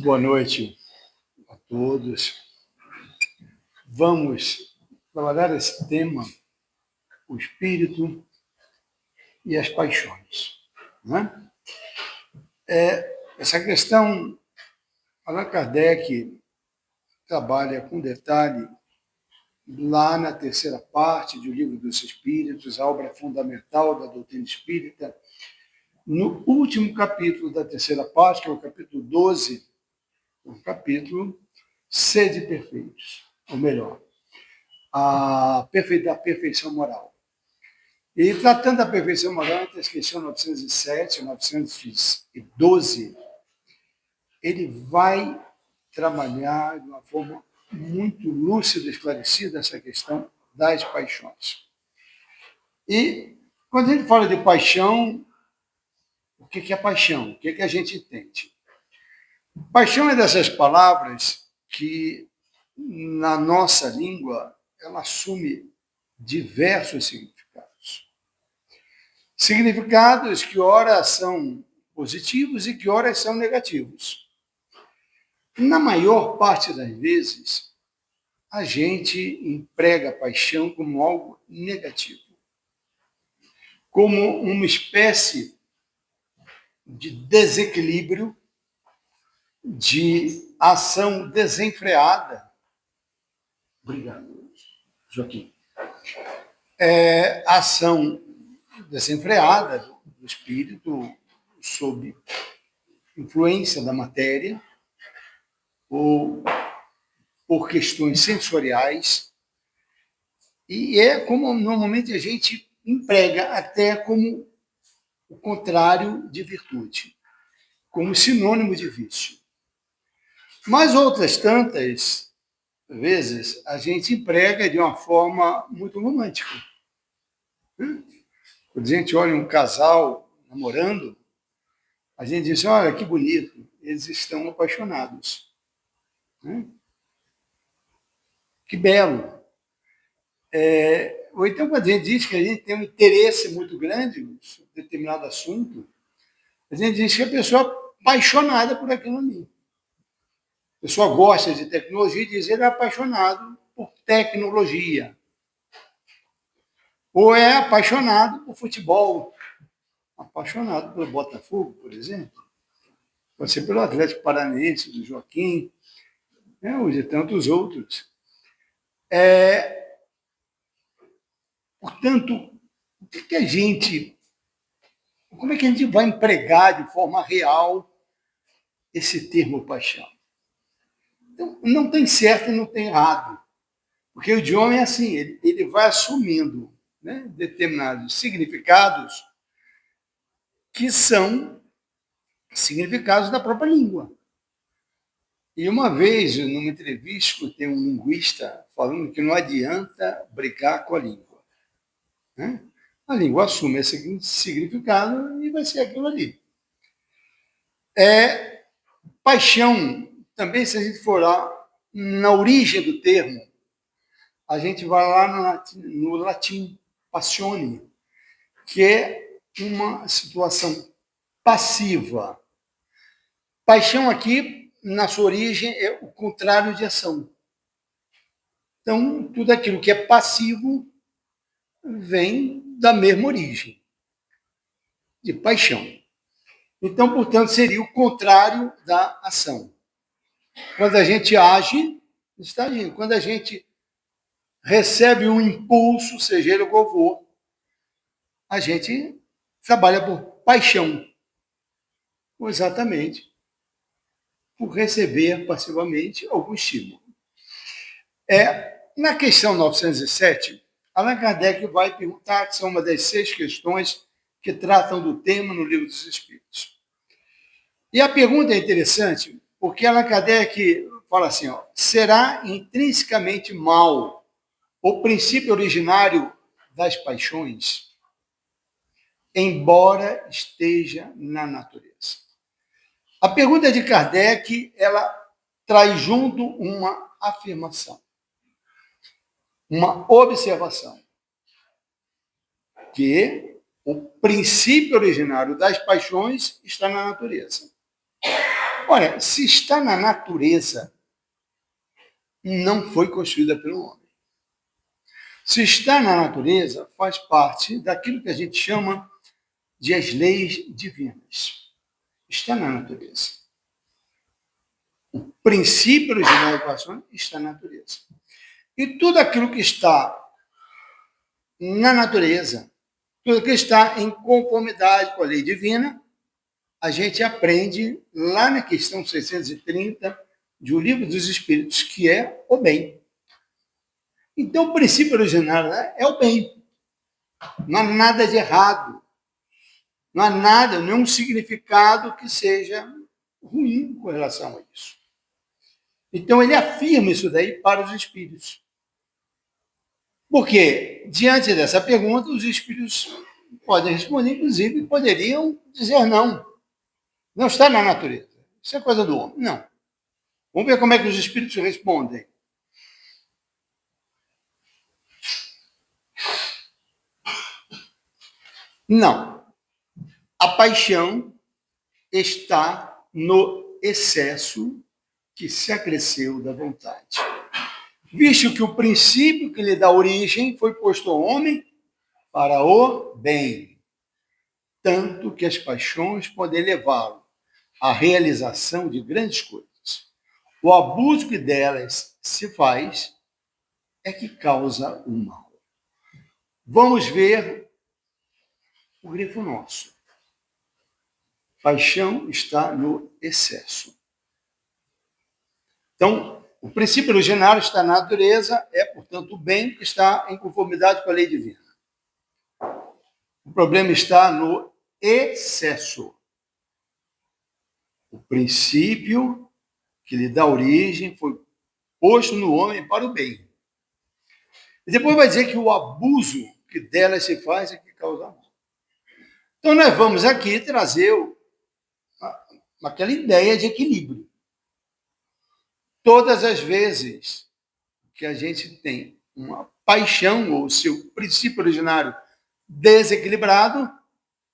Boa noite a todos. Vamos trabalhar esse tema, o espírito e as paixões. Né? Essa questão, Allan Kardec trabalha com detalhe lá na terceira parte do Livro dos Espíritos, a obra fundamental da doutrina espírita, no último capítulo da terceira parte, que é o capítulo 12, o capítulo Sede Perfeitos, ou melhor, a perfeição moral. E tratando da perfeição moral, entre as questões 907 e 912, ele vai trabalhar de uma forma muito lúcida e esclarecida essa questão das paixões. E quando a gente fala de paixão, o que é paixão? O que a gente entende? Paixão é dessas palavras que, na nossa língua, ela assume diversos significados. Significados que ora são positivos e que ora são negativos. Na maior parte das vezes, a gente emprega a paixão como algo negativo, como uma espécie de desequilíbrio, de ação desenfreada. Obrigado, Joaquim. Ação desenfreada do espírito sob influência da matéria ou por questões sensoriais, e é como normalmente a gente emprega até como o contrário de virtude, como sinônimo de vício. Mas outras tantas vezes a gente emprega de uma forma muito romântica. Quando a gente olha um casal namorando, a gente diz, olha, que bonito, eles estão apaixonados. Que belo. Ou então, quando a gente diz que a gente tem um interesse muito grande em determinado assunto, a gente diz que a pessoa é apaixonada por aquilo ali. A pessoa gosta de tecnologia e diz que ele é apaixonado por tecnologia. Ou é apaixonado por futebol, apaixonado pelo Botafogo, por exemplo. Pode ser pelo Atlético Paranaense, do Joaquim, ou de tantos outros. Portanto, como é que a gente vai empregar de forma real esse termo paixão? Então, não tem certo e não tem errado, porque o idioma é assim, ele vai assumindo, né, determinados significados que são significados da própria língua. E uma vez, numa entrevista, escutei um linguista falando que não adianta brigar com a língua. Né? A língua assume esse significado e vai ser aquilo ali. Paixão, também, se a gente for lá na origem do termo, a gente vai lá no latim passione, que é uma situação passiva. Paixão aqui, na sua origem, é o contrário de ação. Então, tudo aquilo que é passivo vem da mesma origem, de paixão. Então, portanto, seria o contrário da ação. Quando a gente age, está agindo. Quando a gente recebe um impulso, seja ele qual for, a gente trabalha por paixão. Exatamente. Por receber passivamente algum estímulo. Na questão 907, Allan Kardec vai perguntar, que são uma das 6 questões que tratam do tema no Livro dos Espíritos. E a pergunta é interessante, porque Allan Kardec fala assim, será intrinsecamente mal o princípio originário das paixões, embora esteja na natureza? A pergunta de Kardec, ela traz junto uma afirmação, uma observação, que o princípio originário das paixões está na natureza. Olha, se está na natureza, não foi construída pelo homem. Se está na natureza, faz parte daquilo que a gente chama de as leis divinas. Está na natureza. O princípio original da equação está na natureza. E tudo aquilo que está na natureza, tudo que está em conformidade com a lei divina, a gente aprende lá na questão 630 de O Livro dos Espíritos, que é o bem. Então, o princípio originário, né, é o bem. Não há nada de errado. Não há nada, nenhum significado que seja ruim com relação a isso. Então, ele afirma isso daí para os espíritos. Porque, diante dessa pergunta, os espíritos podem responder, inclusive, poderiam dizer não. Não está na natureza. Isso é coisa do homem. Não. Vamos ver como é que os espíritos respondem. Não. A paixão está no excesso que se acresceu da vontade. Visto que o princípio que lhe dá origem foi posto ao homem para o bem, tanto que as paixões podem levá-lo à realização de grandes coisas. O abuso que delas se faz é que causa o mal. Vamos ver o grifo nosso. Paixão está no excesso. Então, o princípio originário está na natureza, é, portanto, o bem que está em conformidade com a lei divina. O problema está no excesso. O princípio que lhe dá origem foi posto no homem para o bem. E depois vai dizer que o abuso que dela se faz é que causa mal. Então, nós vamos aqui trazer aquela ideia de equilíbrio. Todas as vezes que a gente tem uma paixão, ou seu princípio originário desequilibrado,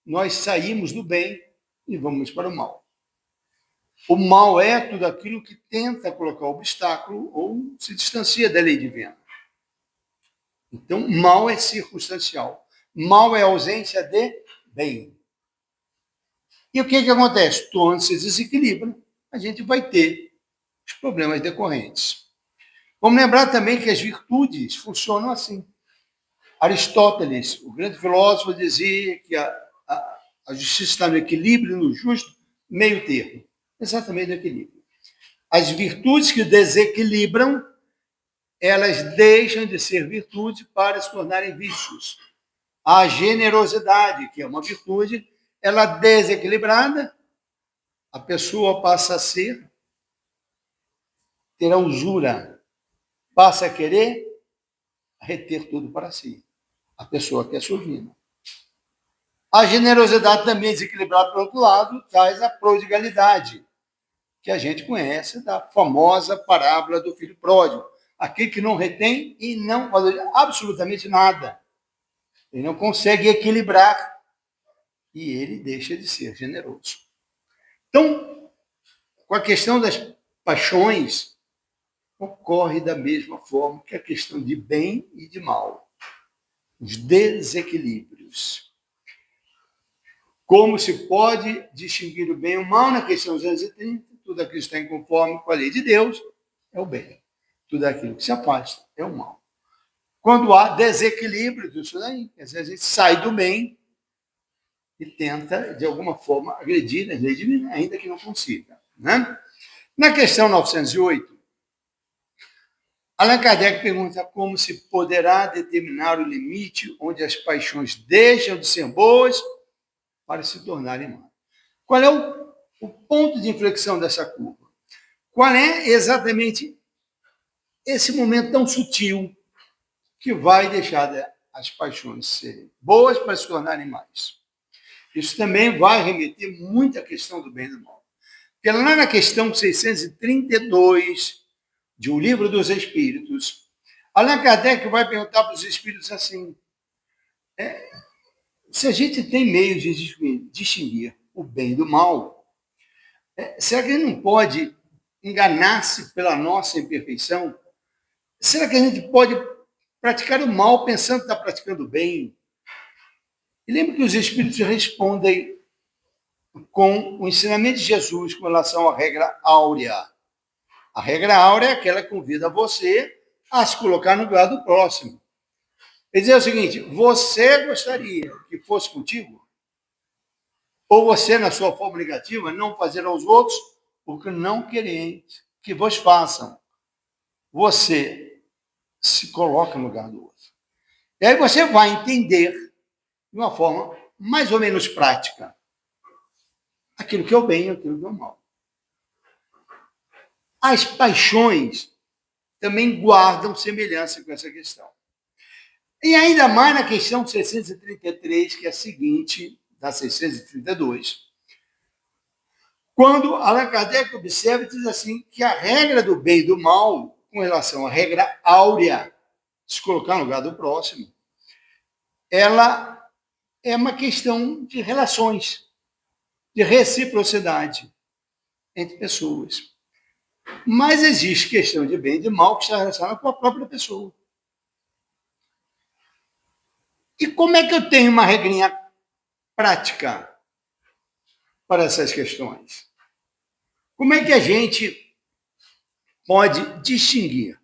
nós saímos do bem e vamos para o mal. O mal é tudo aquilo que tenta colocar obstáculo ou se distancia da lei divina. Então, mal é circunstancial. Mal é ausência de bem. E o que acontece? Quando se desequilibra, a gente vai ter os problemas decorrentes. Vamos lembrar também que as virtudes funcionam assim. Aristóteles, o grande filósofo, dizia que a justiça está no equilíbrio, no justo meio termo. Exatamente no equilíbrio. As virtudes que desequilibram, elas deixam de ser virtudes para se tornarem vícios. A generosidade, que é uma virtude, ela desequilibrada, a pessoa passa a ter a usura, passa a querer reter tudo para si. A pessoa que é sovina. A generosidade também desequilibrada, por outro lado, traz a prodigalidade, que a gente conhece da famosa parábola do filho pródigo. Aquele que não retém e não valoriza absolutamente nada. Ele não consegue equilibrar e ele deixa de ser generoso. Então, com a questão das paixões, ocorre da mesma forma que a questão de bem e de mal. Os desequilíbrios. Como se pode distinguir o bem e o mal na questão 230? Tudo aquilo que está em conforme com a lei de Deus é o bem. Tudo aquilo que se afasta é o mal. Quando há desequilíbrio disso daí, às vezes a gente sai do bem e tenta, de alguma forma, agredir a lei divina, ainda que não consiga. Né? Na questão 908, Allan Kardec pergunta como se poderá determinar o limite onde as paixões deixam de ser boas para se tornarem más. Qual é o ponto de inflexão dessa curva? Qual é exatamente esse momento tão sutil que vai deixar as paixões serem boas para se tornarem más? Isso também vai remeter muito à questão do bem e do mal. Porque lá na questão 632 de O Livro dos Espíritos, Allan Kardec vai perguntar para os espíritos assim, se a gente tem meios de distinguir o bem do mal, Será que a gente não pode enganar-se pela nossa imperfeição? Será que a gente pode praticar o mal pensando que está praticando o bem? E lembre que os Espíritos respondem com o ensinamento de Jesus com relação à regra áurea. A regra áurea é aquela que convida você a se colocar no lugar do próximo. Ele diz o seguinte: você gostaria que fosse contigo? Ou você, na sua forma negativa, não fazer aos outros o que não quereis que vos façam? Você se coloca no lugar do outro. E aí você vai entender, de uma forma mais ou menos prática, aquilo que é o bem e aquilo que é o mal. As paixões também guardam semelhança com essa questão. E ainda mais na questão 633, que é a seguinte, da 632, quando Allan Kardec observa e diz assim, que a regra do bem e do mal, com relação à regra áurea, se colocar no lugar do próximo, ela é uma questão de relações, de reciprocidade entre pessoas. Mas existe questão de bem e de mal que está relacionada com a própria pessoa. E como é que eu tenho uma regrinha prática para essas questões? Como é que a gente pode distinguir?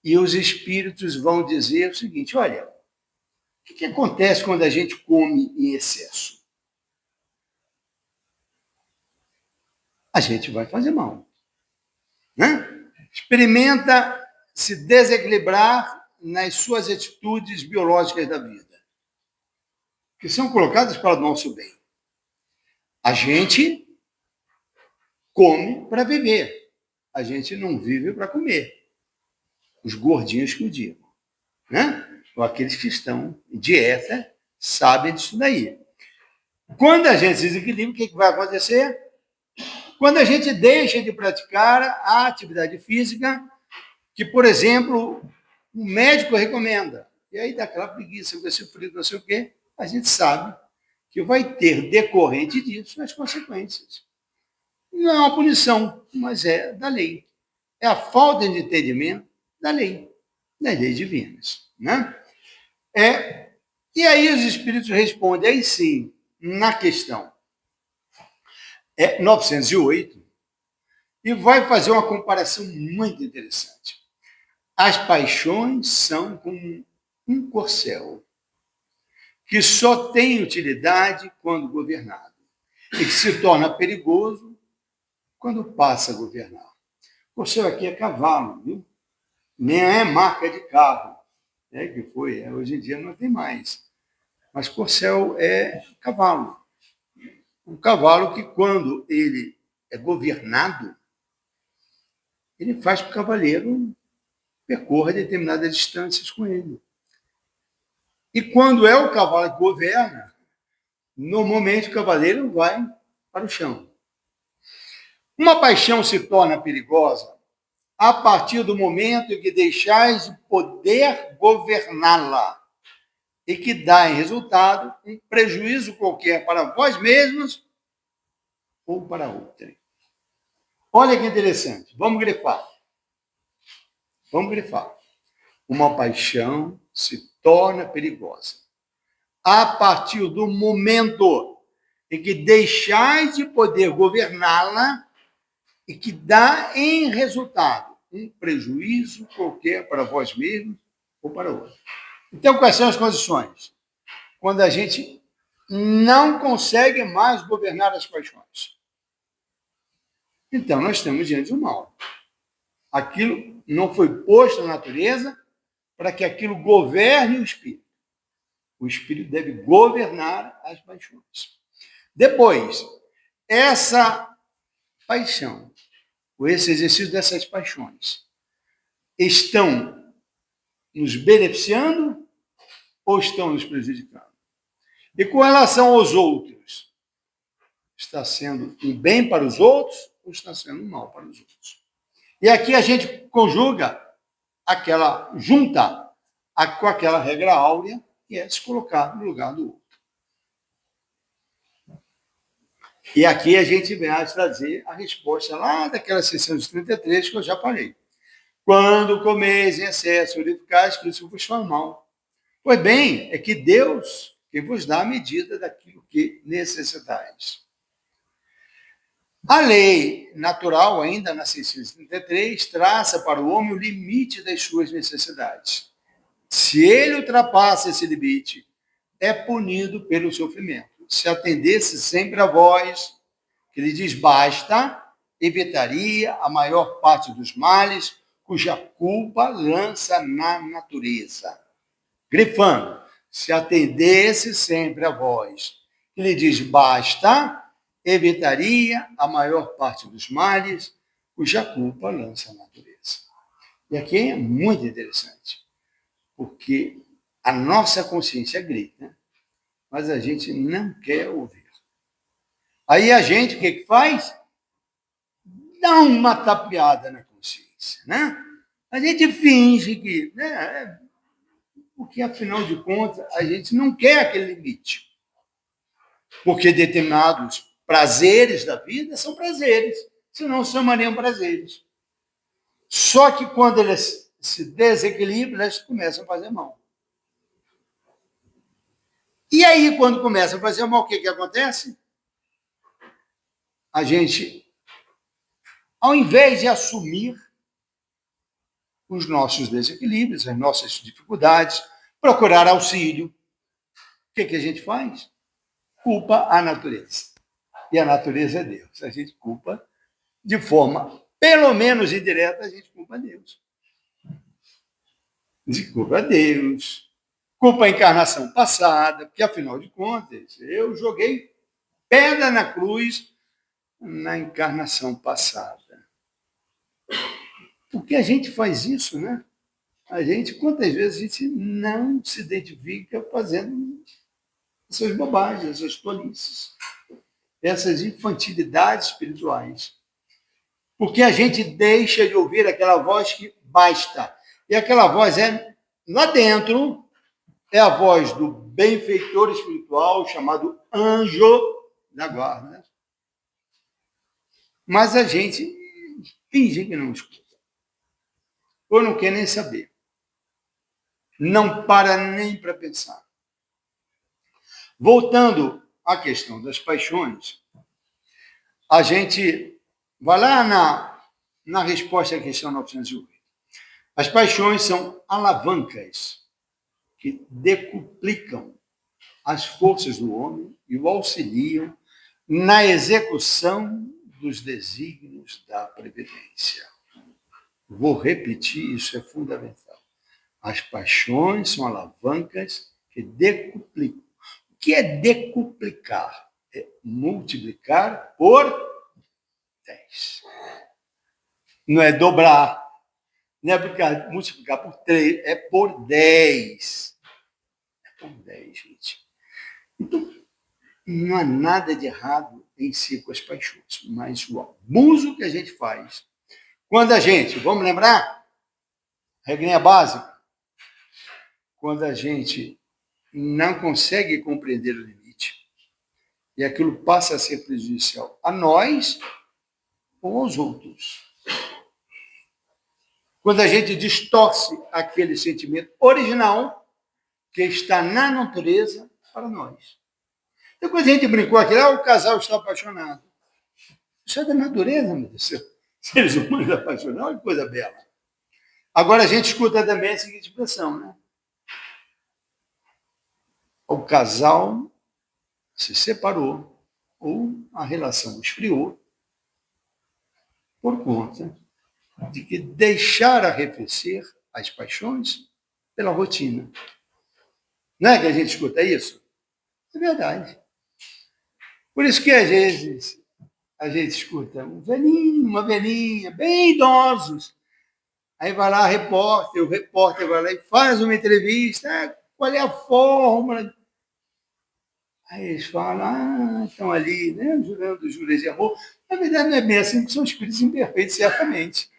E os espíritos vão dizer o seguinte: olha, o que acontece quando a gente come em excesso? A gente vai fazer mal. Né? Experimenta se desequilibrar nas suas atitudes biológicas da vida, que são colocadas para o nosso bem. A gente come para viver. A gente não vive para comer. Os gordinhos que o digam. Né? Ou aqueles que estão em dieta sabem disso daí. Quando a gente se desequilibra, o que vai acontecer? Quando a gente deixa de praticar a atividade física, que, por exemplo, o médico recomenda, e aí dá aquela preguiça com esse frio, não sei o quê, a gente sabe que vai ter decorrente disso as consequências. Não é uma punição, mas é da lei. É a falta de entendimento da lei, das leis divinas. Né? E aí os espíritos respondem, aí sim, na questão 908, e vai fazer uma comparação muito interessante. As paixões são como um corcel, que só tem utilidade quando governado, e que se torna perigoso quando passa a governar. Corcel aqui é cavalo, viu? Nem é marca de carro, né, que foi, hoje em dia não tem mais. Mas corcel é cavalo. Um cavalo que, quando ele é governado, ele faz que o cavaleiro percorra determinadas distâncias com ele. E quando é o cavalo que governa, normalmente o cavaleiro vai para o chão. Uma paixão se torna perigosa a partir do momento em que deixais de poder governá-la e que dá em resultado um prejuízo qualquer para vós mesmos ou para outrem. Olha que interessante. Vamos grifar. Uma paixão se torna perigosa a partir do momento em que deixais de poder governá-la e que dá em resultado um prejuízo qualquer para vós mesmos ou para outro. Então, quais são as condições? Quando a gente não consegue mais governar as paixões. Então, nós estamos diante do mal. Aquilo não foi posto na natureza para que aquilo governe o espírito. O espírito deve governar as paixões. Depois, essa paixão, ou esse exercício dessas paixões, estão nos beneficiando ou estão nos prejudicando? E com relação aos outros, está sendo um bem para os outros ou está sendo um mal para os outros? E aqui a gente conjuga junta com aquela regra áurea, que é se colocar no lugar do outro. E aqui a gente vai trazer a resposta lá daquela 633 que eu já falei. Quando comeis em excesso, verificais que isso vos faz mal. Pois bem, é que Deus que vos dá a medida daquilo que necessitais. A lei natural, ainda na 633, traça para o homem o limite das suas necessidades. Se ele ultrapassa esse limite, é punido pelo sofrimento. Se atendesse sempre a voz que lhe diz basta, evitaria a maior parte dos males cuja culpa lança na natureza. Grifando, se atendesse sempre a voz que lhe diz basta, evitaria a maior parte dos males cuja culpa lança na natureza. E aqui é muito interessante, porque a nossa consciência grita, mas a gente não quer ouvir. Aí a gente, o que faz? Dá uma tapeada na consciência, né? A gente finge que, né? Porque, afinal de contas, a gente não quer aquele limite. Porque determinados prazeres da vida são prazeres, senão chamariam prazeres. Só que quando eles se desequilibram, eles começam a fazer mal. E aí, quando começa a fazer mal, o que acontece? A gente, ao invés de assumir os nossos desequilíbrios, as nossas dificuldades, procurar auxílio, o que a gente faz? Culpa a natureza. E a natureza é Deus. A gente culpa de forma, pelo menos indireta, a gente culpa a Deus. A gente culpa a Deus, culpa a encarnação passada, porque, afinal de contas, eu joguei pedra na cruz na encarnação passada. Por que a gente faz isso, né? A gente, quantas vezes a gente não se identifica fazendo essas bobagens, essas tolices, essas infantilidades espirituais. Porque a gente deixa de ouvir aquela voz que basta. E aquela voz é, lá dentro, é a voz do benfeitor espiritual chamado anjo da guarda. Mas a gente finge que não escuta. Ou não quer nem saber. Não para nem para pensar. Voltando à questão das paixões, a gente vai lá na resposta à questão 908. As paixões são alavancas que decuplicam as forças do homem e o auxiliam na execução dos desígnios da previdência. Vou repetir, isso é fundamental. As paixões são alavancas que decuplicam. O que é decuplicar? É multiplicar por 10. Não é dobrar, não é multiplicar por 3, é por 10. É por 10, gente. Então, não há nada de errado em si com as paixões, mas o abuso que a gente faz. Quando a gente, vamos lembrar? Regrinha básica. Quando a gente não consegue compreender o limite e aquilo passa a ser prejudicial a nós ou aos outros. Quando a gente distorce aquele sentimento original que está na natureza para nós. Depois a gente brincou aqui, o casal está apaixonado. Isso é da natureza, meu Deus do céu. Seres humanos apaixonados, que coisa bela. Agora a gente escuta também a seguinte expressão, né? O casal se separou ou a relação esfriou por conta de que deixar arrefecer as paixões pela rotina. Não é que a gente escuta isso? É verdade. Por isso que, às vezes, a gente escuta um velhinho, uma velhinha, bem idosos. Aí vai lá o repórter vai lá e faz uma entrevista. Qual é a fórmula? Aí eles falam, estão ali, né, jurando juras de amor. Na verdade, não é bem assim, porque são espíritos imperfeitos, certamente.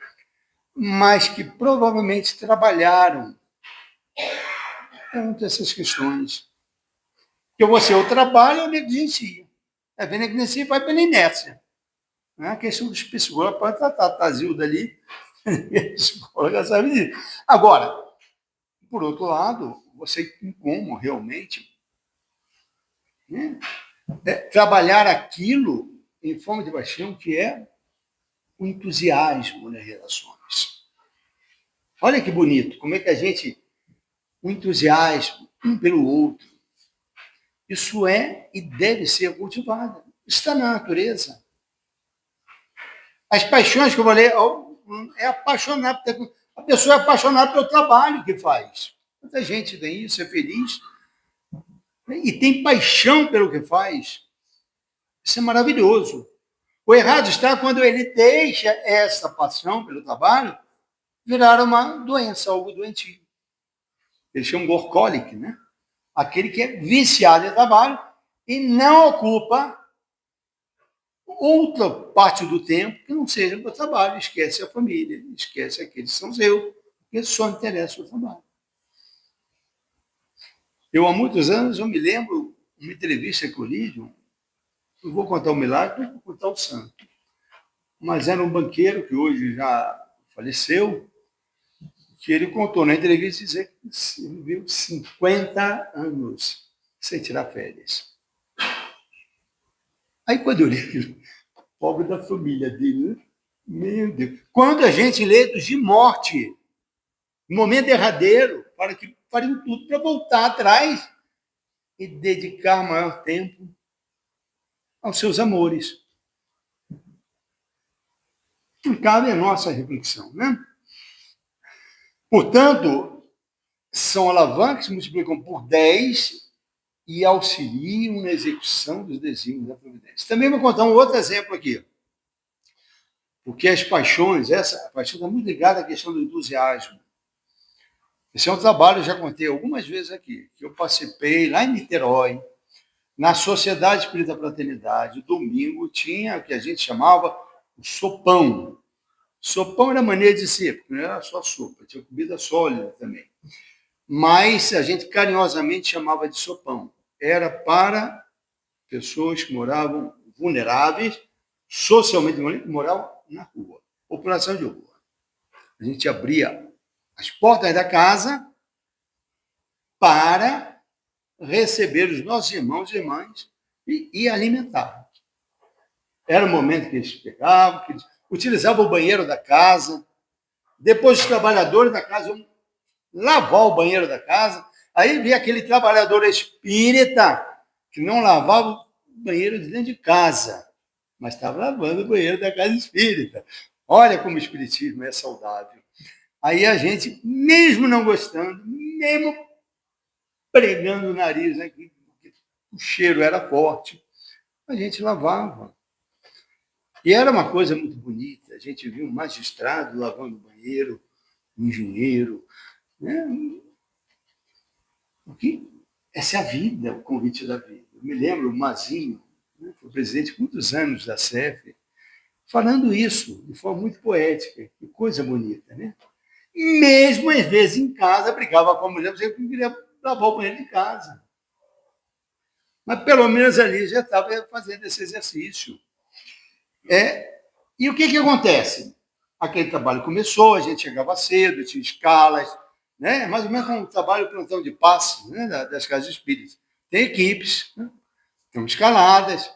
Mas que provavelmente trabalharam essas questões. Porque você ou trabalha ou negligencia. Está vendo que nesse vai pela inércia. A questão dos psicólogos pode tratar, tá Zilda ali, a psicóloga sabe disso. Agora, por outro lado, você tem como realmente, né, trabalhar aquilo em forma de paixão, que é o entusiasmo nas relações. Olha que bonito, como é que a gente, o entusiasmo um pelo outro, isso é e deve ser cultivado. Está na natureza. As paixões que eu falei, é apaixonado. A pessoa é apaixonada pelo trabalho que faz. Muita gente tem isso, é feliz, e tem paixão pelo que faz. Isso é maravilhoso. O errado está quando ele deixa essa paixão pelo trabalho virar uma doença, algo doentio. Eles chamam de workaholic, né? Aquele que é viciado em trabalho e não ocupa outra parte do tempo que não seja para o trabalho, esquece a família, esquece aqueles que são seus, que só interessa o trabalho. Eu, há muitos anos, eu me lembro uma entrevista que eu li, não vou contar o milagre, não vou contar o santo, mas era um banqueiro que hoje já faleceu, que ele contou na entrevista dizer que viveu 50 anos sem tirar férias. Aí, quando eu li aquilo, pobre da família dele, né? Meu Deus. Quando a gente lê de morte, no momento derradeiro, para que fariam tudo para voltar atrás e dedicar maior tempo aos seus amores. Cabe a nossa reflexão, né? Portanto, são alavancas que multiplicam por 10 e auxiliam na execução dos desígnios da providência. Também vou contar um outro exemplo aqui. Porque as paixões, essa paixão está muito ligada à questão do entusiasmo. Esse é um trabalho, eu já contei algumas vezes aqui, que eu participei lá em Niterói, na Sociedade Espírita Fraternidade. Domingo tinha o que a gente chamava o sopão. Sopão era maneira de ser, porque não era só sopa, tinha comida sólida também. Mas a gente carinhosamente chamava de sopão. Era para pessoas que moravam vulneráveis, socialmente vulneráveis, moravam na rua, população de rua. A gente abria as portas da casa para receber os nossos irmãos e irmãs e alimentar. Era o momento que eles pegavam, que eles utilizavam o banheiro da casa. Depois, os trabalhadores da casa iam lavar o banheiro da casa. Aí via aquele trabalhador espírita que não lavava o banheiro de dentro de casa, mas estava lavando o banheiro da casa espírita. Olha como o espiritismo é saudável. Aí a gente, mesmo não gostando, mesmo pregando o nariz, né, que o cheiro era forte, a gente lavava. E era uma coisa muito bonita. A gente viu um magistrado lavando o banheiro, um engenheiro. Né? Porque essa é a vida, o convite da vida. Eu me lembro, o Mazinho, né, foi presidente por muitos anos da CEF, falando isso de forma muito poética. Que coisa bonita, né? Mesmo, às vezes, em casa, brigava com a mulher, porque queria lavar o banheiro de casa. Mas, pelo menos, ali já estava fazendo esse exercício. E o que acontece? Aquele trabalho começou, a gente chegava cedo, tinha escalas, né? Mais ou menos como um trabalho plantão de passe, né? Das casas espíritas. Tem equipes, né? Tem escaladas,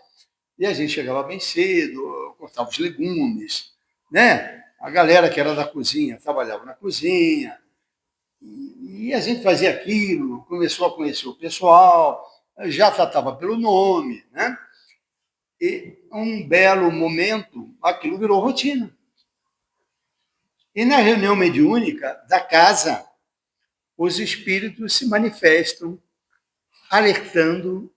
e a gente chegava bem cedo, cortava os legumes, né? A galera que era da cozinha trabalhava na cozinha, e a gente fazia aquilo, começou a conhecer o pessoal, já tratava pelo nome, né? E um belo momento, aquilo virou rotina. E na reunião mediúnica da casa, os espíritos se manifestam alertando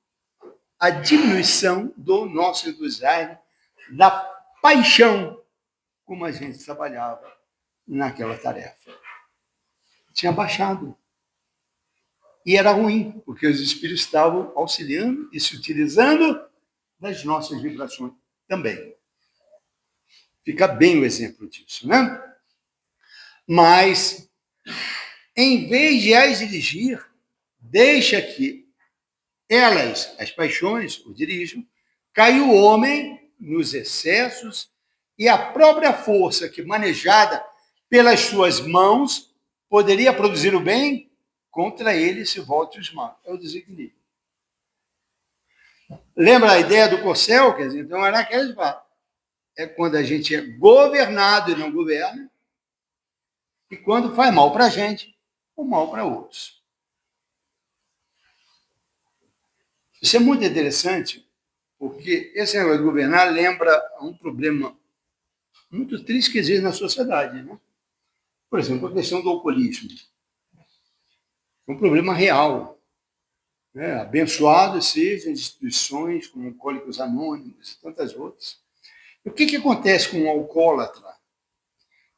a diminuição do nosso entusiasmo, da paixão como a gente trabalhava naquela tarefa. Tinha baixado. E era ruim, porque os espíritos estavam auxiliando e se utilizando das nossas vibrações também. Fica bem o exemplo disso, né? Mas, em vez de as dirigir, deixa que elas, as paixões, o dirijam, Cai o homem nos excessos e a própria força que, manejada pelas suas mãos, poderia produzir o bem, contra ele se volta os maus. É o desequilíbrio. Lembra a ideia do corcel? Quer dizer, então era aquela de fato. É quando a gente é governado e não governa, e quando faz mal para a gente, ou mal para outros. Isso é muito interessante, porque esse negócio de governar lembra um problema muito triste que existe na sociedade. Né? Por exemplo, a questão do alcoolismo. É um problema real. Né? Abençoadas sejam instituições como Alcoólicos Anônimos e tantas outras. E o que acontece com um alcoólatra?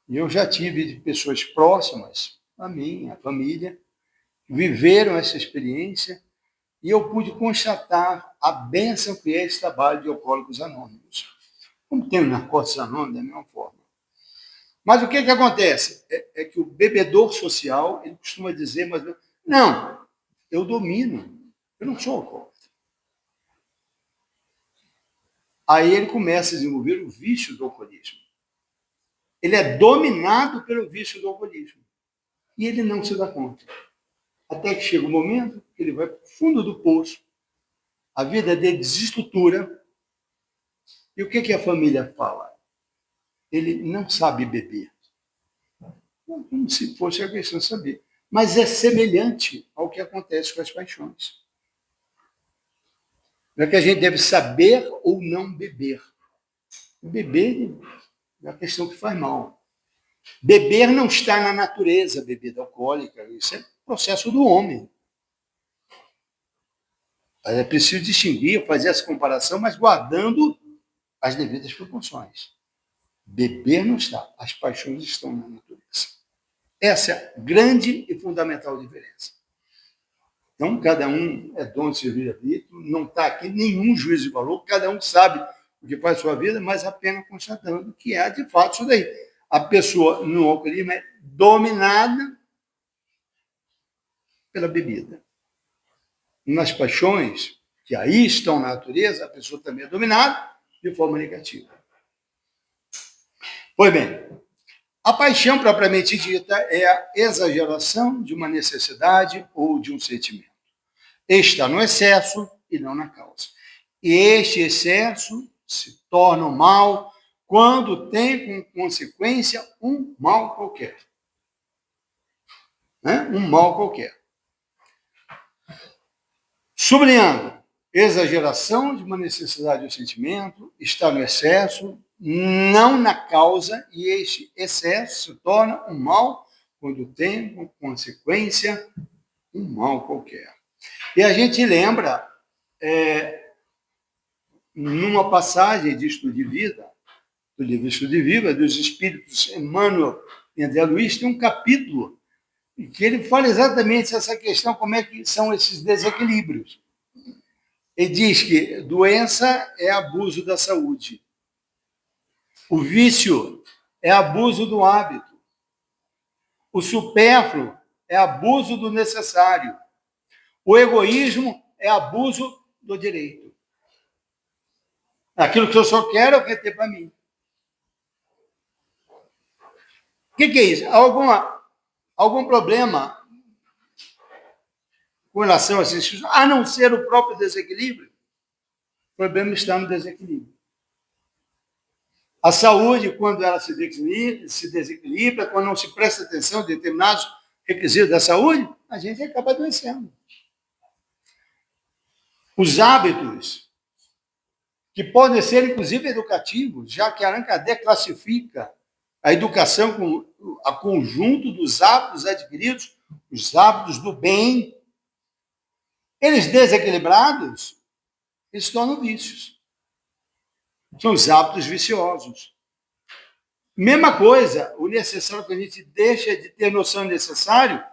Eu já tive pessoas próximas a mim, a família, que viveram essa experiência e eu pude constatar a bênção que é esse trabalho de Alcoólicos Anônimos. Como tem os Narcóticos Anônimos, da mesma forma. Mas o que acontece? É que o bebedor social, ele costuma dizer, mas não, eu domino, eu não sou alcoólatra. Aí ele começa a desenvolver o vício do alcoolismo. Ele é dominado pelo vício do alcoolismo. E ele não se dá conta. Até que chega um momento que ele vai para o fundo do poço, a vida dele desestrutura. E o que a família fala? Ele não sabe beber. Como se fosse a questão de saber. Mas é semelhante ao que acontece com as paixões. Não é que a gente deve saber ou não beber. Beber é a questão que faz mal. Beber não está na natureza, bebida alcoólica. Isso é processo do homem. É preciso distinguir, fazer essa comparação, mas guardando as devidas proporções. Beber não está, as paixões estão na natureza. Essa é a grande e fundamental diferença. Então, cada um é dono de seu livre-arbítrio, não está aqui nenhum juízo de valor, cada um sabe o que faz a sua vida, mas apenas constatando que é, de fato, isso daí. A pessoa no alcoolismo é dominada pela bebida. Nas paixões, que aí estão na natureza, a pessoa também é dominada de forma negativa. Pois bem, a paixão propriamente dita é a exageração de uma necessidade ou de um sentimento. Está no excesso e não na causa. E este excesso se torna um mal quando tem como consequência um mal qualquer. Né? Um mal qualquer. Sublinhando, exageração de uma necessidade ou sentimento está no excesso, não na causa, e este excesso se torna um mal quando tem como consequência um mal qualquer. E a gente lembra, numa passagem de Estudo de Vida, do livro Estudo de Vida, dos Espíritos Emmanuel e André Luiz, tem um capítulo em que ele fala exatamente essa questão, como é que são esses desequilíbrios. Ele diz que doença é abuso da saúde. O vício é abuso do hábito. O supérfluo é abuso do necessário. O egoísmo é abuso do direito. Aquilo que eu só quero é o que tem para mim. O que é isso? Algum problema com relação a esses, a não ser o próprio desequilíbrio? O problema está no desequilíbrio. A saúde, quando ela se desequilibra, quando não se presta atenção a determinados requisitos da saúde, a gente acaba adoecendo. Os hábitos, que podem ser, inclusive, educativos, já que Allan Kardec classifica a educação como a conjunto dos hábitos adquiridos, os hábitos do bem, eles desequilibrados, eles se tornam vícios. São os hábitos viciosos. Mesma coisa, o necessário que a gente deixa de ter noção necessário,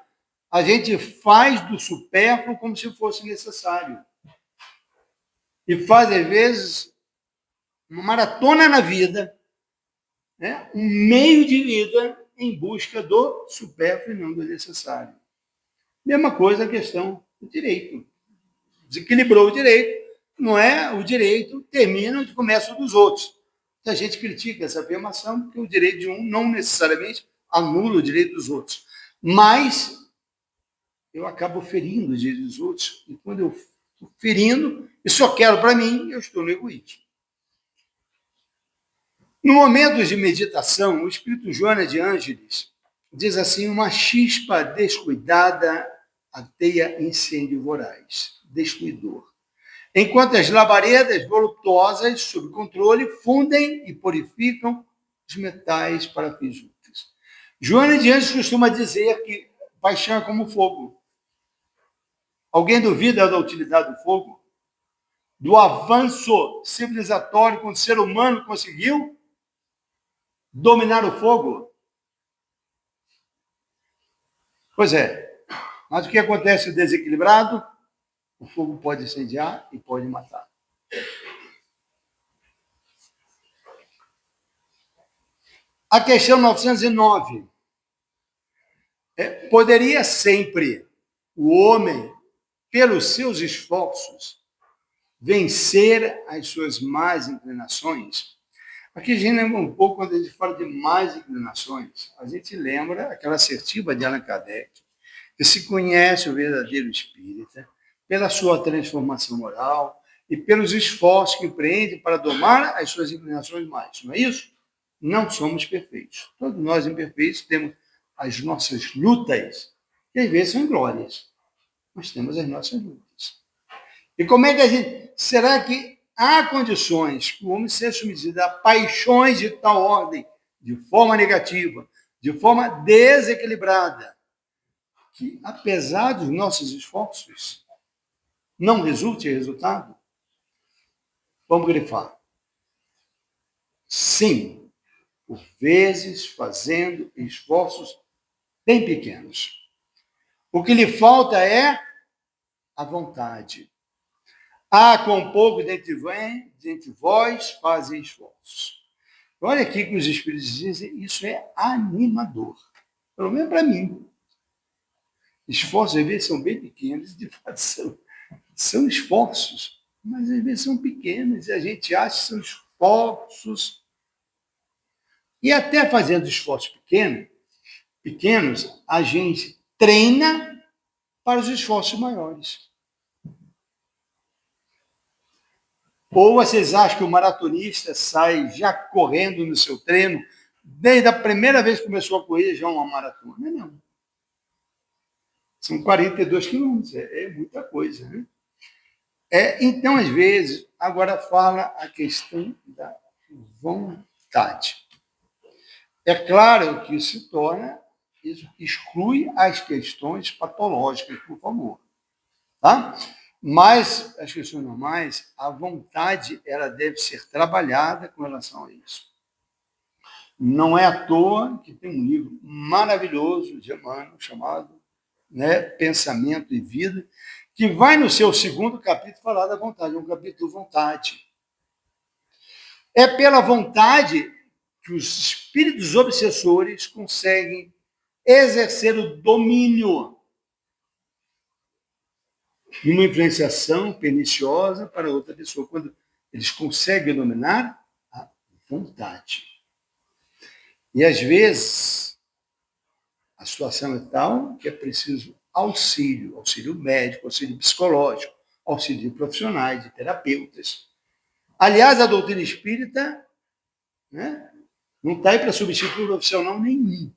a gente faz do supérfluo como se fosse necessário. E faz, às vezes, uma maratona na vida, né? Um meio de vida em busca do supérfluo e não do necessário. Mesma coisa a questão do direito. Desequilibrou o direito, não é? O direito termina onde começa o dos outros. A gente critica essa afirmação porque o direito de um não necessariamente anula o direito dos outros. Mas eu acabo ferindo o direito dos outros. E quando eu estou ferindo e só quero para mim, eu estou no egoísmo. No momento de meditação, o espírito Joana de Ângeles diz assim: uma chispa descuidada ateia incêndio voraz, destruidor. Enquanto as labaredas voluptuosas, sob controle, fundem e purificam os metais para fins úteis. Joana de Ângeles costuma dizer que paixão é como fogo. Alguém duvida da utilidade do fogo? Do avanço civilizatório quando o ser humano conseguiu dominar o fogo? Pois é, mas o que acontece desequilibrado? O fogo pode incendiar e pode matar. A questão 909. Poderia sempre o homem, pelos seus esforços, vencer as suas más inclinações? Aqui a gente lembra um pouco, quando a gente fala de más inclinações, a gente lembra aquela assertiva de Allan Kardec, que se conhece o verdadeiro espírita pela sua transformação moral e pelos esforços que empreende para domar as suas inclinações mais. Não é isso? Não somos perfeitos. Todos nós imperfeitos temos as nossas lutas, que às vezes são glórias, mas temos as nossas lutas. E como é que a gente... Será que há condições que o homem seja submetido a paixões de tal ordem, de forma negativa, de forma desequilibrada, que, apesar dos nossos esforços, não resulte resultado? Vamos grifar. Sim, por vezes fazendo esforços bem pequenos. O que lhe falta é a vontade. Com pouco dentre vós fazem esforços. Olha aqui que os Espíritos dizem, isso é animador. Pelo menos para mim. Esforços, às vezes, são bem pequenos, de fato são esforços, mas às vezes são pequenos, e a gente acha que são esforços. E até fazendo esforços pequenos, a gente treina para os esforços maiores. Ou vocês acham que o maratonista sai já correndo no seu treino, desde a primeira vez que começou a correr, já uma maratona? Não. São 42 quilômetros, é muita coisa, né? Então, às vezes, agora fala a questão da vontade. É claro que isso se torna, isso exclui as questões patológicas, por favor. Tá? Mas as questões normais, a vontade ela deve ser trabalhada com relação a isso. Não é à toa que tem um livro maravilhoso de Emmanuel chamado, né, Pensamento e Vida, que vai no seu segundo capítulo falar da vontade, um capítulo vontade. É pela vontade que os espíritos obsessores conseguem exercer o domínio e uma influenciação perniciosa para outra pessoa, quando eles conseguem dominar a vontade. E, às vezes, a situação é tal que é preciso auxílio médico, auxílio psicológico, auxílio de profissionais, de terapeutas. Aliás, a doutrina espírita, né, não está aí para substituir profissional nenhum.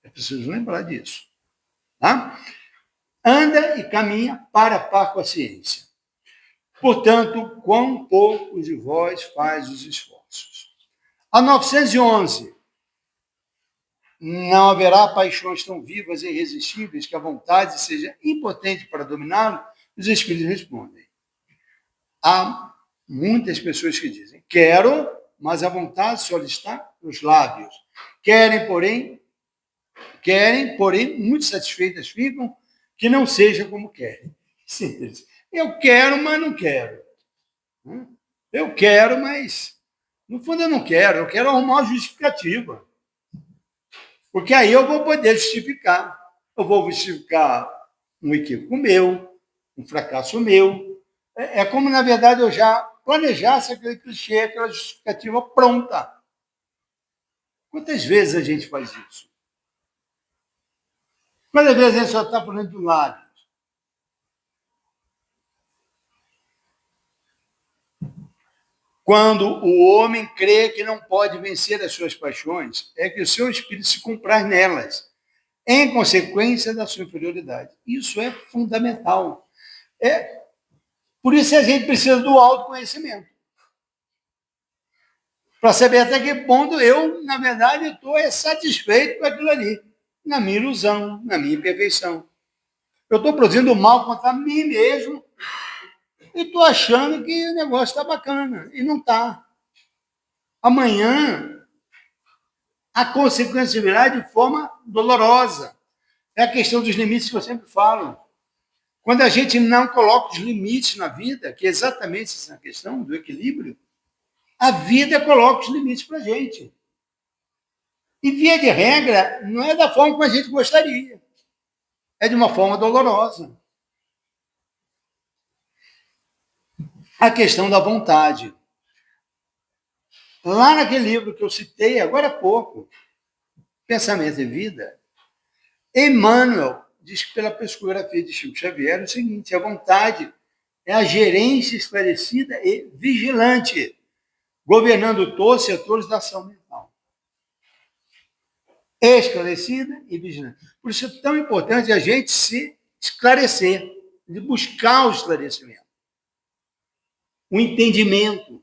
É preciso lembrar disso. Tá? Anda e caminha para a par com a ciência. Portanto, quão poucos de vós faz os esforços. A 911. Não haverá paixões tão vivas e irresistíveis que a vontade seja impotente para dominá-lo? Os espíritos respondem. Há muitas pessoas que dizem, quero, mas a vontade só está nos lábios. Querem, porém, muito satisfeitas ficam, que não seja como querem. Simples. Eu quero, mas não quero. Eu quero, mas, no fundo, eu não quero. Eu quero arrumar uma justificativa. Porque aí eu vou poder justificar. Eu vou justificar um equívoco meu, um fracasso meu, É como, na verdade, eu já planejasse aquele clichê, aquela justificativa pronta. Quantas vezes a gente faz isso? Quantas vezes a gente só está falando do lado? Quando o homem crê que não pode vencer as suas paixões, é que o seu espírito se compraz nelas, em consequência da sua inferioridade. Isso é fundamental. Por isso a gente precisa do autoconhecimento. Para saber até que ponto eu, na verdade, estou satisfeito com aquilo ali, na minha ilusão, na minha imperfeição. Eu estou produzindo mal contra mim mesmo e estou achando que o negócio está bacana. E não está. Amanhã, a consequência virá de forma dolorosa. É a questão dos limites que eu sempre falo. Quando a gente não coloca os limites na vida, que é exatamente essa questão do equilíbrio, a vida coloca os limites para a gente. E, via de regra, não é da forma como a gente gostaria. É de uma forma dolorosa. A questão da vontade. Lá naquele livro que eu citei agora há pouco, Pensamento e Vida, Emmanuel diz que pela psicografia de Chico Xavier é o seguinte: a vontade é a gerência esclarecida e vigilante, governando todos os setores da ação mental. Esclarecida e vigilante. Por isso é tão importante a gente se esclarecer, de buscar o esclarecimento, o entendimento,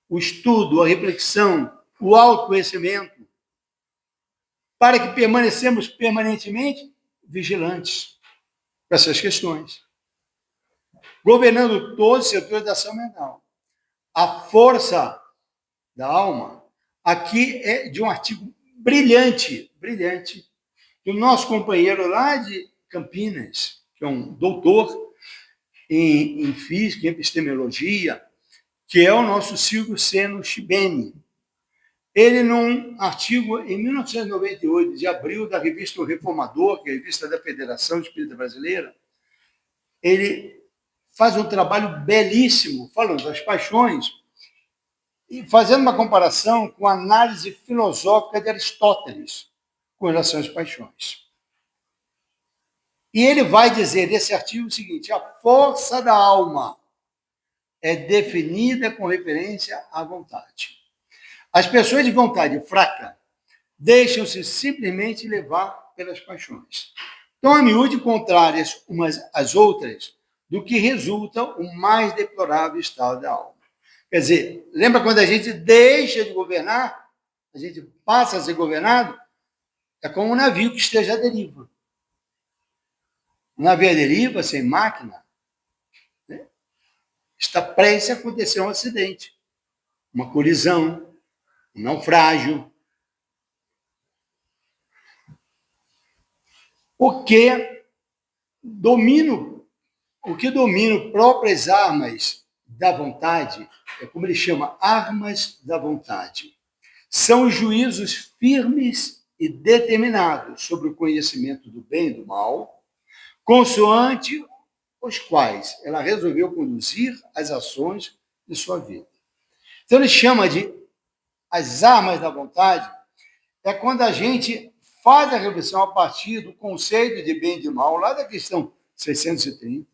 o estudo, a reflexão, o autoconhecimento, para que permanecemos permanentemente vigilantes para essas questões, governando todos os setores da ação mental. A força da alma, aqui é de um artigo brilhante, do nosso companheiro lá de Campinas, que é um doutor em física, em epistemologia, que é o nosso Silvio Seno Chibeni. Ele, num artigo em 1998, de abril, da revista O Reformador, que é a revista da Federação Espírita Brasileira, ele faz um trabalho belíssimo, falando das paixões, e fazendo uma comparação com a análise filosófica de Aristóteles com relação às paixões. E ele vai dizer nesse artigo o seguinte: a força da alma é definida com referência à vontade. As pessoas de vontade fraca deixam-se simplesmente levar pelas paixões. Tão a miúde contrárias umas às outras, do que resulta o mais deplorável estado da alma. Quer dizer, lembra quando a gente deixa de governar, a gente passa a ser governado? É como um navio que esteja à deriva. Um navio à deriva, sem máquina, né, está prestes a acontecer um acidente, uma colisão, um naufrágio. O que domina próprias armas da vontade, é como ele chama, armas da vontade. São os juízos firmes e determinados sobre o conhecimento do bem e do mal, consoante os quais ela resolveu conduzir as ações de sua vida. Então ele chama de as armas da vontade, é quando a gente faz a reflexão a partir do conceito de bem e de mal, lá da questão 630,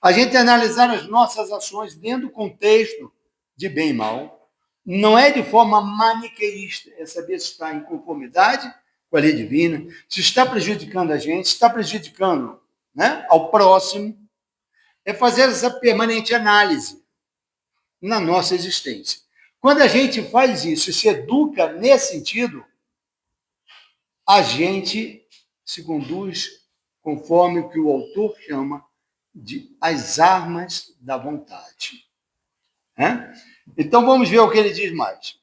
a gente analisar as nossas ações dentro do contexto de bem e mal, não é de forma maniqueísta, é saber se está em conformidade com a lei divina, se está prejudicando a gente, se está prejudicando, né, ao próximo, é fazer essa permanente análise na nossa existência. Quando a gente faz isso e se educa nesse sentido, a gente se conduz conforme o que o autor chama de as armas da vontade. Então, vamos ver o que ele diz mais.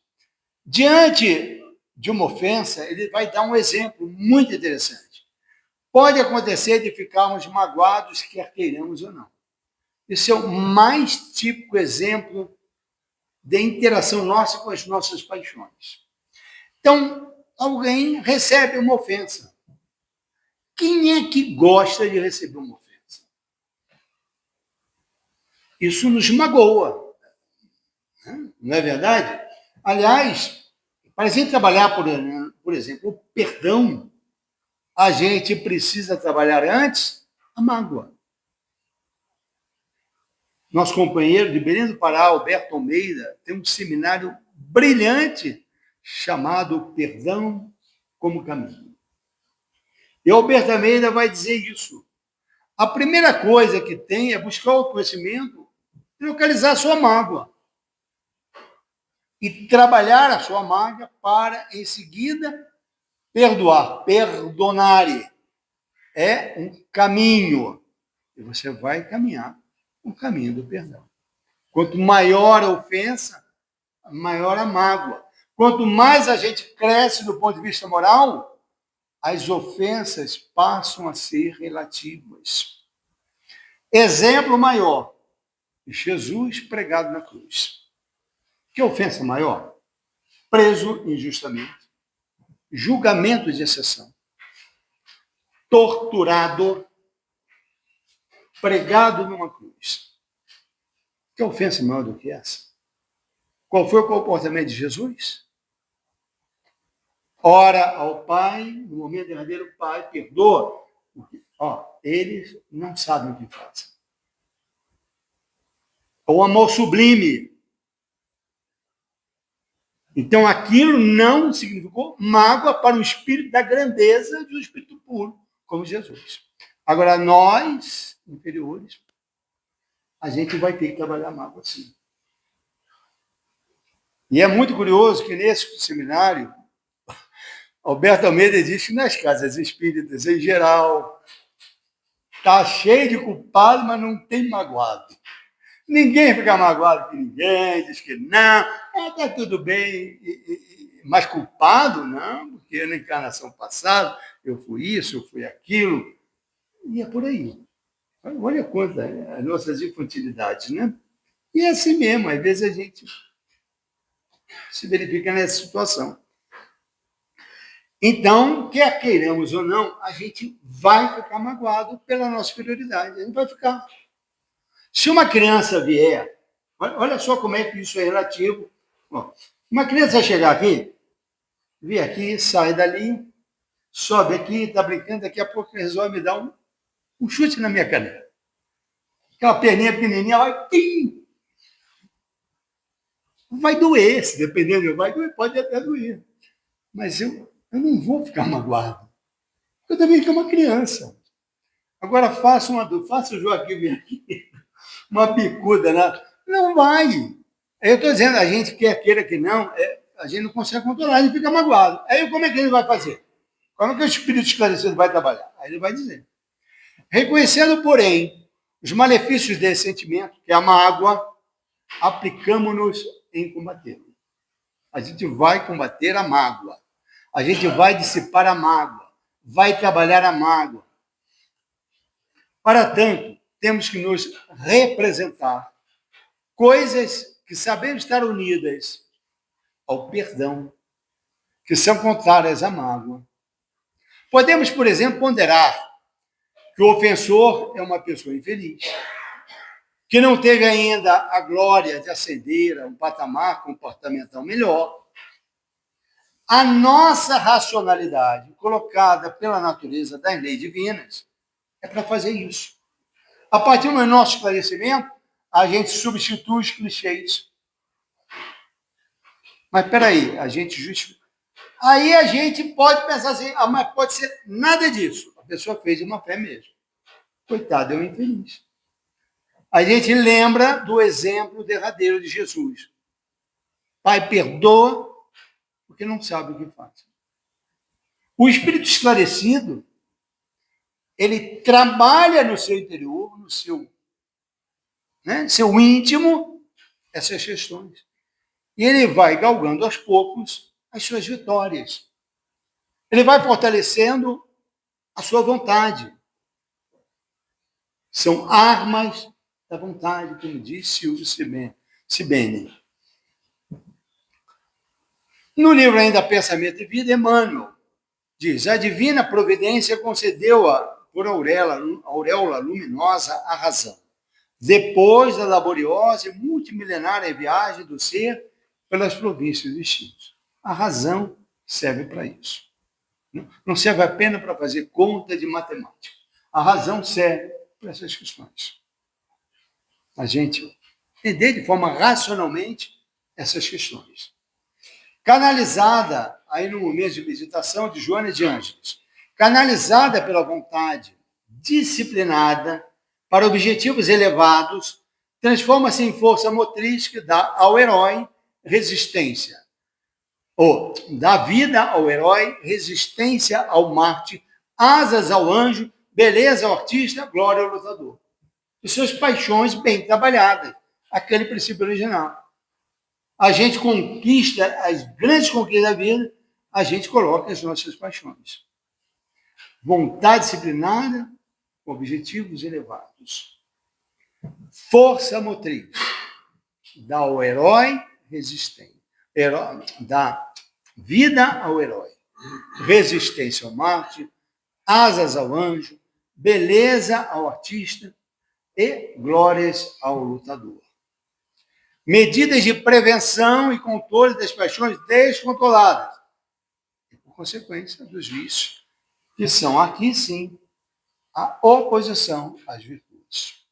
Diante de uma ofensa, ele vai dar um exemplo muito interessante. Pode acontecer de ficarmos magoados, quer queiramos ou não. Esse é o mais típico exemplo de interação nossa com as nossas paixões. Então, alguém recebe uma ofensa. Quem é que gosta de receber uma ofensa? isso nos magoa, né? Não é verdade? Aliás, para a gente trabalhar, por exemplo, o perdão, a gente precisa trabalhar antes a mágoa. Nosso companheiro de Belém do Pará, Alberto Almeida, tem um seminário brilhante chamado Perdão como Caminho. E Alberto Almeida vai dizer isso. A primeira coisa que tem é buscar o conhecimento e localizar a sua mágoa. E trabalhar a sua mágoa para, em seguida, perdoar. Perdonare é um caminho. E você vai caminhar o caminho do perdão. Quanto maior a ofensa, maior a mágoa. Quanto mais a gente cresce do ponto de vista moral, as ofensas passam a ser relativas. Exemplo maior, Jesus pregado na cruz. Que ofensa maior? Preso injustamente, julgamento de exceção, torturado, pregado numa cruz. Que ofensa maior do que essa? Qual foi o comportamento de Jesus? Ora ao Pai, no momento derradeiro, Pai, perdoa. Eles não sabem o que fazem. O amor sublime. Então, aquilo não significou mágoa para o espírito da grandeza de um espírito puro, como Jesus. Agora, nós, inferiores, a gente vai ter que trabalhar mágoa sim. E é muito curioso que nesse seminário, Alberto Almeida diz que nas casas espíritas, em geral, está cheio de culpado, mas não tem magoado. Ninguém fica magoado com ninguém, diz que não, está tudo bem. Mas culpado, não, porque na encarnação passada eu fui isso, eu fui aquilo. E é por aí. Olha quanto as nossas infantilidades, né? E é assim mesmo, às vezes a gente se verifica nessa situação. Então, quer queiramos ou não, a gente vai ficar magoado pela nossa superioridade. A gente vai ficar. Se uma criança vier, olha só como é que isso é relativo. Uma criança chegar aqui, vir aqui, sai dali, sobe aqui, está brincando, daqui a pouco resolve me dar um chute na minha canela. Aquela perninha pequenininha vai... Vai doer, se dependendo, vai doer, pode até doer. Mas eu não vou ficar magoado. Eu também sou uma criança. Agora faça o Joaquim vir aqui, uma bicuda, né? Não vai. Eu estou dizendo, a gente queira que não, a gente não consegue controlar, a gente fica magoado. Aí como é que ele vai fazer? Como é que o espírito esclarecido vai trabalhar? Aí ele vai dizer. Reconhecendo, porém, os malefícios desse sentimento, que é a mágoa, aplicamos-nos em combatê-lo. A gente vai combater a mágoa. A gente vai dissipar a mágoa. Vai trabalhar a mágoa. Para tanto, temos que nos representar coisas que sabemos estar unidas ao perdão, que são contrárias à mágoa. Podemos, por exemplo, ponderar que o ofensor é uma pessoa infeliz, que não teve ainda a glória de ascender a um patamar comportamental melhor. A nossa racionalidade, colocada pela natureza das leis divinas, é para fazer isso. A partir do nosso esclarecimento, a gente substitui os clichês. Mas peraí, a gente justifica. Aí a gente pode pensar assim, mas pode ser nada disso. A pessoa fez de uma fé mesmo. Coitado, é um infeliz. A gente lembra do exemplo derradeiro de Jesus. Pai, perdoa, porque não sabe o que faz. O espírito esclarecido, ele trabalha no seu interior, no seu, seu íntimo, essas questões. E ele vai galgando aos poucos as suas vitórias. Ele vai fortalecendo a sua vontade. São armas da vontade, como diz Silvio Sibene. No livro ainda Pensamento e Vida, Emmanuel diz: a divina providência concedeu-a por auréola luminosa a razão. depois da laboriosa e multimilenária viagem do ser pelas províncias dos destinos. A razão serve para isso. Não serve apenas para fazer conta de matemática. A razão serve para essas questões. A gente entender de forma racionalmente essas questões. Canalizada, aí no momento de meditação de Joana de Ângeles, canalizada pela vontade disciplinada para objetivos elevados, transforma-se em força motriz que dá ao herói resistência. Ou dá vida ao herói, resistência ao Marte, asas ao anjo, beleza ao artista, glória ao lutador. E suas paixões bem trabalhadas, aquele princípio original. A gente conquista as grandes conquistas da vida, a gente coloca as nossas paixões. Vontade disciplinada, com objetivos elevados. Força motriz, dá ao herói resistência. Dá vida ao herói, resistência ao Marte, asas ao anjo, beleza ao artista e glórias ao lutador. Medidas de prevenção e controle das paixões descontroladas, e por consequência dos vícios, que são aqui sim a oposição às virtudes.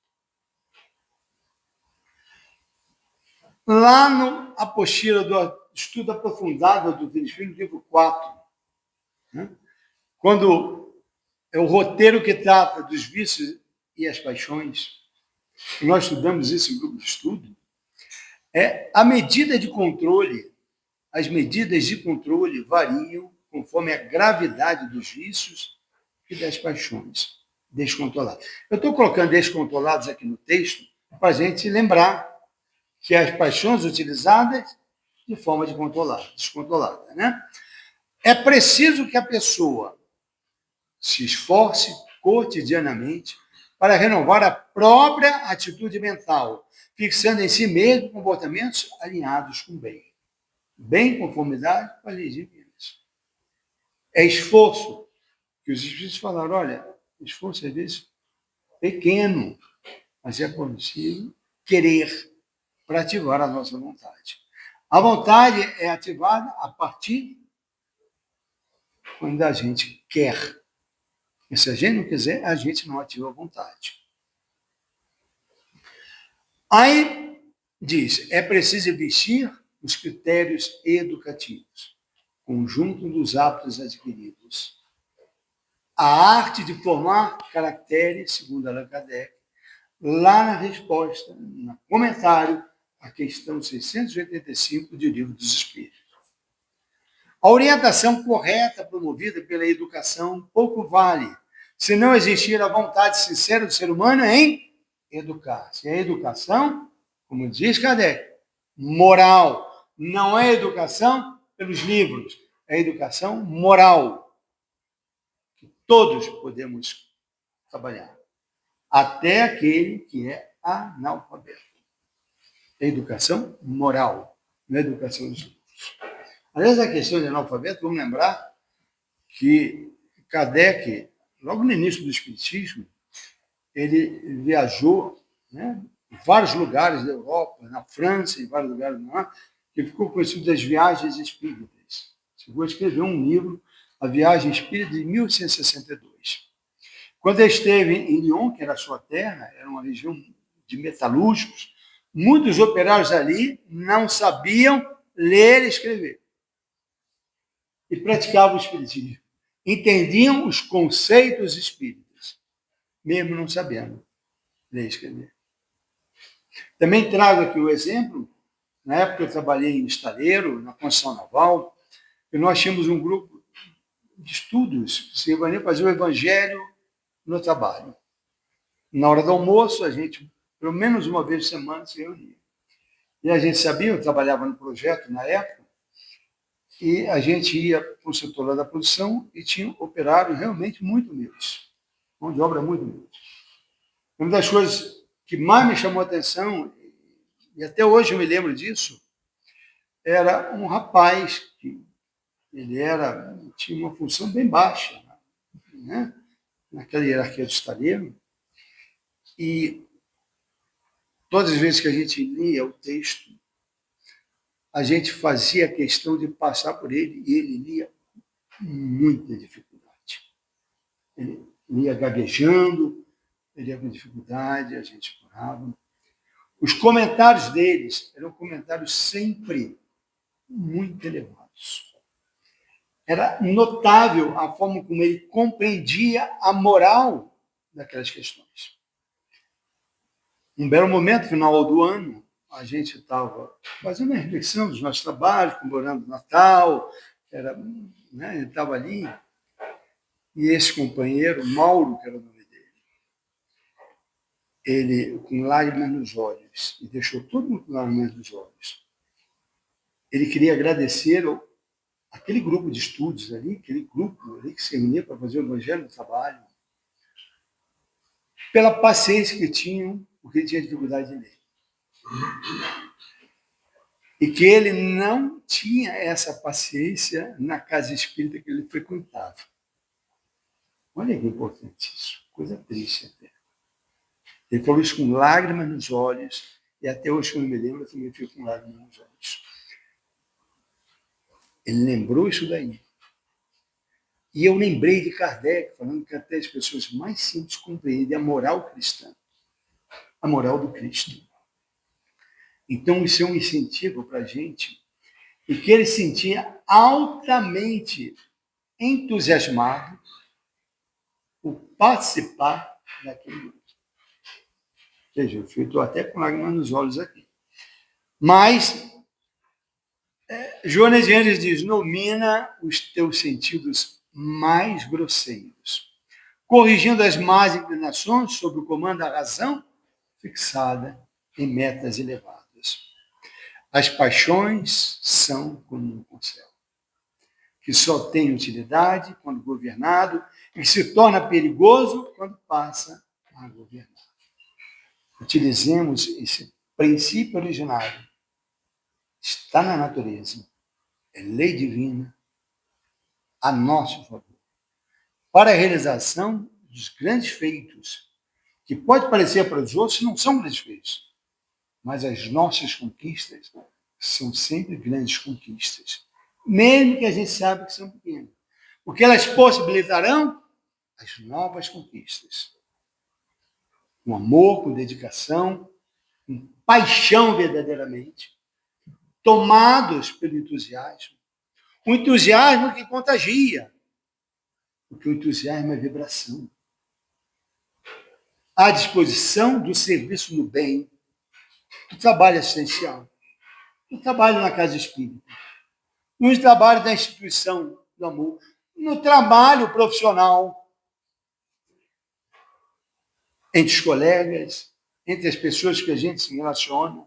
Lá no apostila do estudo aprofundado do Espírito, livro 4, né? Quando é o roteiro que trata dos vícios e as paixões, e nós estudamos isso em grupo de estudo, a medida de controle, as medidas de controle variam conforme a gravidade dos vícios e das paixões descontroladas. Eu estou colocando descontrolados aqui no texto para a gente lembrar que as paixões utilizadas de forma descontrolada, né? É preciso que a pessoa se esforce cotidianamente para renovar a própria atitude mental, fixando em si mesmo comportamentos alinhados com o bem. Bem em conformidade com as leis divinas. É esforço que os Espíritos falaram, olha, esforço às vezes pequeno, mas é possível querer para ativar a nossa vontade. A vontade é ativada a partir quando a gente quer. E se a gente não quiser, a gente não ativa a vontade. Aí diz, é preciso vestir os critérios educativos, conjunto dos hábitos adquiridos. A arte de formar caracteres, segundo Allan Kardec, lá na resposta, no comentário, à questão 685 do Livro dos Espíritos. A orientação correta promovida pela educação pouco vale, se não existir a vontade sincera do ser humano em educar-se. A educação, como diz Kardec, moral. Não é educação pelos livros, é educação moral. Que todos podemos trabalhar. Até aquele que é analfabeto. É educação moral, não é educação dos livros. Aliás, a questão de analfabeto, vamos lembrar que Kardec, logo no início do Espiritismo, ele viajou, né, em vários lugares da Europa, na França, em vários lugares lá, que ficou conhecido das viagens espíritas. Chegou a escrever um livro, A Viagem Espírita, de 1862. Quando ele esteve em Lyon, que era a sua terra, era uma região de metalúrgicos, muitos operários ali não sabiam ler e escrever. E praticavam o espiritismo. Entendiam os conceitos espíritas, mesmo não sabendo ler e escrever. Também trago aqui o exemplo, na época eu trabalhei em estaleiro, na construção naval, e nós tínhamos um grupo de estudos que se reuniam para fazer o evangelho no trabalho. Na hora do almoço, a gente, pelo menos uma vez por semana, se reunia. E a gente sabia, eu trabalhava no projeto na época, e a gente ia para o setor lá da produção e tinha operários realmente muito humildes, mão de obra muito humilde. Uma das coisas que mais me chamou a atenção, e até hoje eu me lembro disso, era um rapaz que ele tinha uma função bem baixa, né, naquela hierarquia do estaleiro, e todas as vezes que a gente lia o texto, a gente fazia questão de passar por ele e ele lia com muita dificuldade. Ele lia gaguejando, ele ia com dificuldade, a gente parava. Os comentários deles eram comentários sempre muito elevados. Era notável a forma como ele compreendia a moral daquelas questões. Um belo momento, final do ano, a gente estava fazendo uma reflexão dos nossos trabalhos, comemorando o Natal, ele estava ali, e esse companheiro, Mauro, que era o nome dele, ele, com lágrimas nos olhos, e deixou todo mundo com lágrimas nos olhos, ele queria agradecer aquele grupo de estudos ali, aquele grupo ali que se reunia para fazer o evangelho no trabalho, pela paciência que tinham, porque ele tinha dificuldade de ler. E que ele não tinha essa paciência na casa espírita que ele frequentava. Olha que importante isso, coisa triste até. Ele falou isso com lágrimas nos olhos, e até hoje, quando me lembro, eu também fico com lágrimas nos olhos. Ele lembrou isso daí. E eu lembrei de Kardec, falando que até as pessoas mais simples compreendem a moral cristã, a moral do Cristo. Então, isso é um incentivo para a gente, e que ele sentia altamente entusiasmado por participar daquele grupo. Veja, eu estou até com lágrimas nos olhos aqui. Mas, Joana de Anjos diz, nomina os teus sentidos mais grosseiros, corrigindo as más inclinações sob o comando da razão fixada em metas elevadas. As paixões são como um corcel, que só tem utilidade quando governado e se torna perigoso quando passa a governar. Utilizemos esse princípio originário. Está na natureza, é lei divina, a nosso favor, para a realização dos grandes feitos, que pode parecer para os outros não são grandes feitos, mas as nossas conquistas são sempre grandes conquistas, mesmo que a gente saiba que são pequenas, porque elas possibilitarão as novas conquistas. Com amor, com dedicação, com paixão verdadeiramente, tomados pelo entusiasmo. Um entusiasmo que contagia, porque o entusiasmo é vibração. À disposição do serviço no bem, do trabalho assistencial, do trabalho na casa espírita, no trabalho da instituição do amor, no trabalho profissional, entre os colegas, entre as pessoas que a gente se relaciona,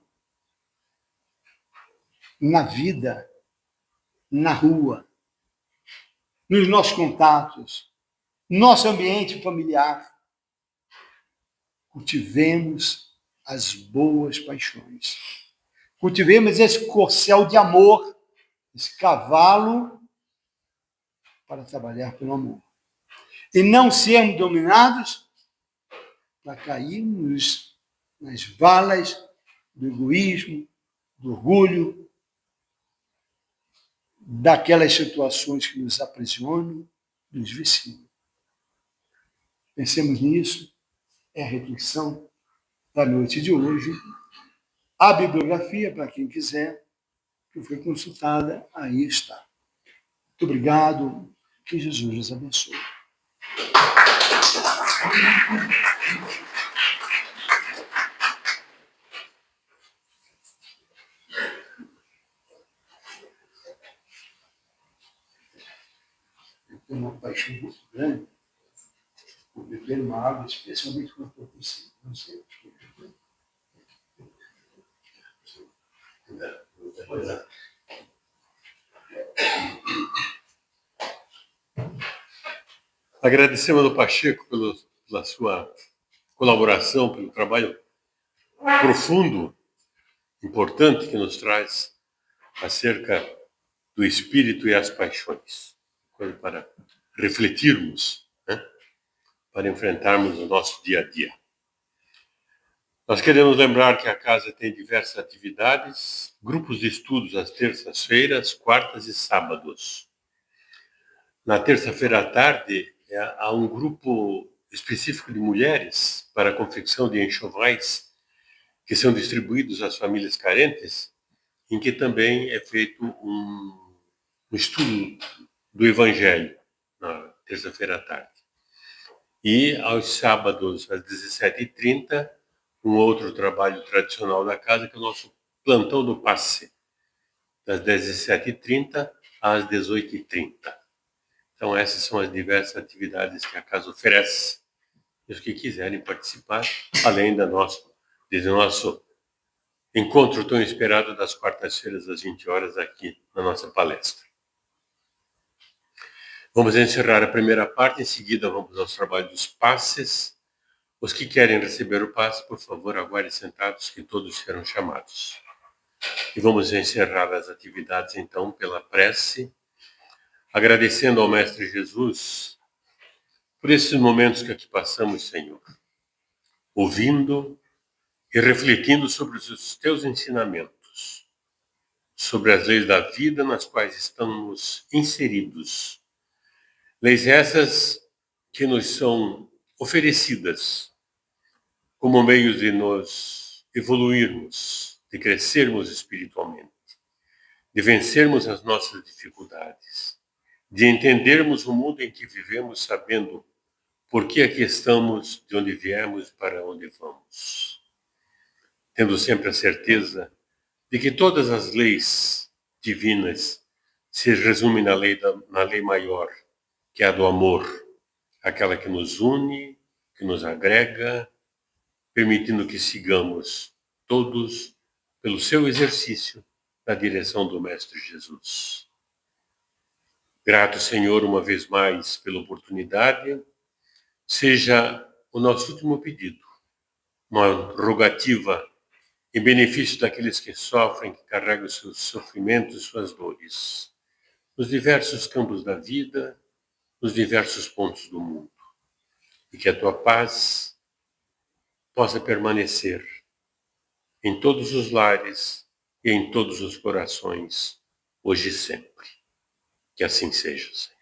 na vida, na rua, nos nossos contatos, nosso ambiente familiar. Cultivemos as boas paixões. Cultivemos esse corcel de amor, esse cavalo para trabalhar pelo amor. E não sermos dominados para cairmos nas valas do egoísmo, do orgulho, daquelas situações que nos aprisionam, nos viciam. Pensemos nisso, é a reflexão da noite de hoje. A bibliografia, para quem quiser, que foi consultada, aí está. Muito obrigado, que Jesus nos abençoe. Eu tenho uma paixão muito grande por beber uma água, especialmente quando estou com sede. Não sei porquê. Agradecemos ao Pacheco pela sua colaboração, pelo trabalho profundo, importante que nos traz acerca do espírito e as paixões, coisa para refletirmos, né? Para enfrentarmos o nosso dia a dia. Nós queremos lembrar que a casa tem diversas atividades, grupos de estudos às terças-feiras, quartas e sábados. Na terça-feira à tarde, há um grupo específico de mulheres para a confecção de enxovais que são distribuídos às famílias carentes, em que também é feito um estudo do Evangelho, na terça-feira à tarde. E aos sábados, às 17h30, um outro trabalho tradicional da casa, que é o nosso plantão do passe, das 17h30 às 18h30. Então, essas são as diversas atividades que a casa oferece. E os que quiserem participar, além desse nosso encontro tão esperado das quartas-feiras às 20 horas aqui na nossa palestra. Vamos encerrar a primeira parte, em seguida vamos aos trabalhos dos passes. Os que querem receber o passe, por favor, aguardem sentados que todos serão chamados. E vamos encerrar as atividades, então, pela prece, agradecendo ao Mestre Jesus por esses momentos que aqui passamos, Senhor, ouvindo e refletindo sobre os teus ensinamentos, sobre as leis da vida nas quais estamos inseridos. Leis essas que nos são oferecidas como meios de nos evoluirmos, de crescermos espiritualmente, de vencermos as nossas dificuldades, de entendermos o mundo em que vivemos sabendo por que aqui estamos, de onde viemos e para onde vamos. Tendo sempre a certeza de que todas as leis divinas se resumem na lei maior, que é a do amor, aquela que nos une, que nos agrega, permitindo que sigamos todos pelo seu exercício na direção do Mestre Jesus. Grato, Senhor, uma vez mais pela oportunidade, seja o nosso último pedido, uma rogativa em benefício daqueles que sofrem, que carregam seus sofrimentos e suas dores, nos diversos campos da vida, nos diversos pontos do mundo. E que a tua paz possa permanecer em todos os lares e em todos os corações, hoje e sempre. Que assim seja, Senhor.